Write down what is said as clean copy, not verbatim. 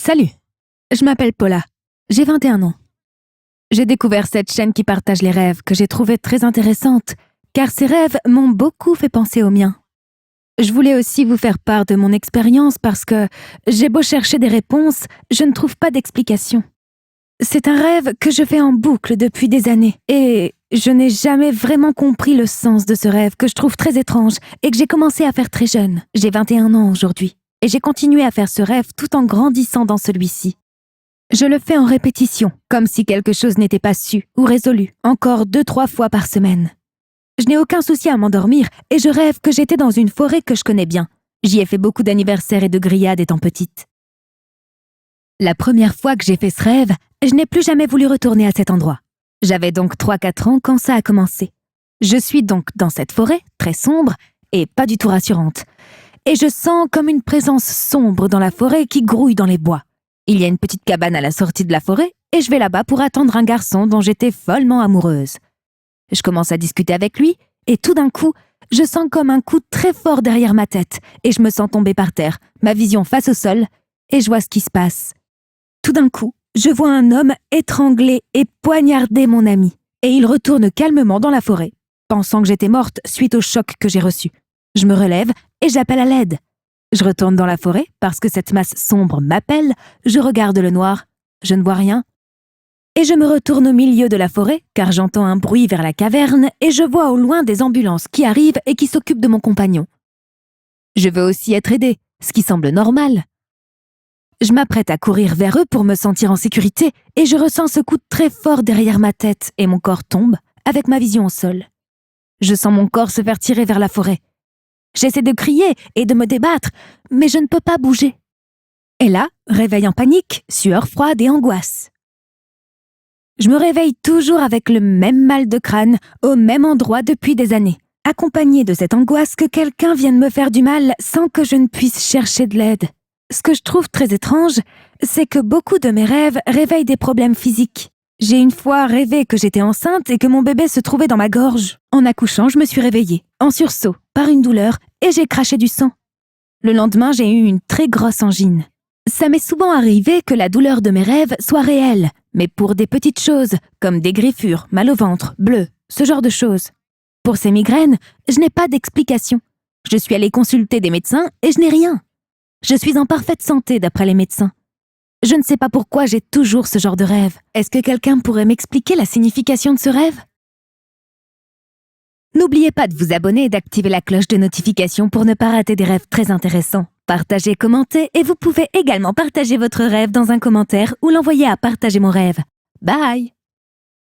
Salut, je m'appelle Paula, j'ai 21 ans. J'ai découvert cette chaîne qui partage les rêves que j'ai trouvée très intéressante, car ces rêves m'ont beaucoup fait penser aux miens. Je voulais aussi vous faire part de mon expérience parce que j'ai beau chercher des réponses, je ne trouve pas d'explication. C'est un rêve que je fais en boucle depuis des années et je n'ai jamais vraiment compris le sens de ce rêve que je trouve très étrange et que j'ai commencé à faire très jeune. J'ai 21 ans aujourd'hui et j'ai continué à faire ce rêve tout en grandissant dans celui-ci. Je le fais en répétition, comme si quelque chose n'était pas su ou résolu, encore 2-3 fois par semaine. Je n'ai aucun souci à m'endormir et je rêve que j'étais dans une forêt que je connais bien. J'y ai fait beaucoup d'anniversaires et de grillades étant petite. La première fois que j'ai fait ce rêve, je n'ai plus jamais voulu retourner à cet endroit. J'avais donc 3-4 ans quand ça a commencé. Je suis donc dans cette forêt, très sombre et pas du tout rassurante. Et je sens comme une présence sombre dans la forêt qui grouille dans les bois. Il y a une petite cabane à la sortie de la forêt et je vais là-bas pour attendre un garçon dont j'étais follement amoureuse. Je commence à discuter avec lui et tout d'un coup, je sens comme un coup très fort derrière ma tête et je me sens tomber par terre, ma vision face au sol et je vois ce qui se passe. Tout d'un coup, je vois un homme étrangler et poignarder mon ami et il retourne calmement dans la forêt, pensant que j'étais morte suite au choc que j'ai reçu. Je me relève et j'appelle à l'aide. Je retourne dans la forêt parce que cette masse sombre m'appelle, je regarde le noir, je ne vois rien. Et je me retourne au milieu de la forêt car j'entends un bruit vers la caverne et je vois au loin des ambulances qui arrivent et qui s'occupent de mon compagnon. Je veux aussi être aidée, ce qui semble normal. Je m'apprête à courir vers eux pour me sentir en sécurité et je ressens ce coup très fort derrière ma tête et mon corps tombe avec ma vision au sol. Je sens mon corps se faire tirer vers la forêt. J'essaie de crier et de me débattre, mais je ne peux pas bouger. Et là, réveil en panique, sueur froide et angoisse. Je me réveille toujours avec le même mal de crâne, au même endroit depuis des années, accompagnée de cette angoisse que quelqu'un vienne me faire du mal sans que je ne puisse chercher de l'aide. Ce que je trouve très étrange, c'est que beaucoup de mes rêves réveillent des problèmes physiques. J'ai une fois rêvé que j'étais enceinte et que mon bébé se trouvait dans ma gorge. En accouchant, je me suis réveillée, en sursaut, par une douleur, et j'ai craché du sang. Le lendemain, j'ai eu une très grosse angine. Ça m'est souvent arrivé que la douleur de mes rêves soit réelle, mais pour des petites choses, comme des griffures, mal au ventre, bleu, ce genre de choses. Pour ces migraines, je n'ai pas d'explication. Je suis allée consulter des médecins et je n'ai rien. Je suis en parfaite santé d'après les médecins. Je ne sais pas pourquoi j'ai toujours ce genre de rêve. Est-ce que quelqu'un pourrait m'expliquer la signification de ce rêve? N'oubliez pas de vous abonner et d'activer la cloche de notification pour ne pas rater des rêves très intéressants. Partagez, commentez et vous pouvez également partager votre rêve dans un commentaire ou l'envoyer à partager mon rêve. Bye!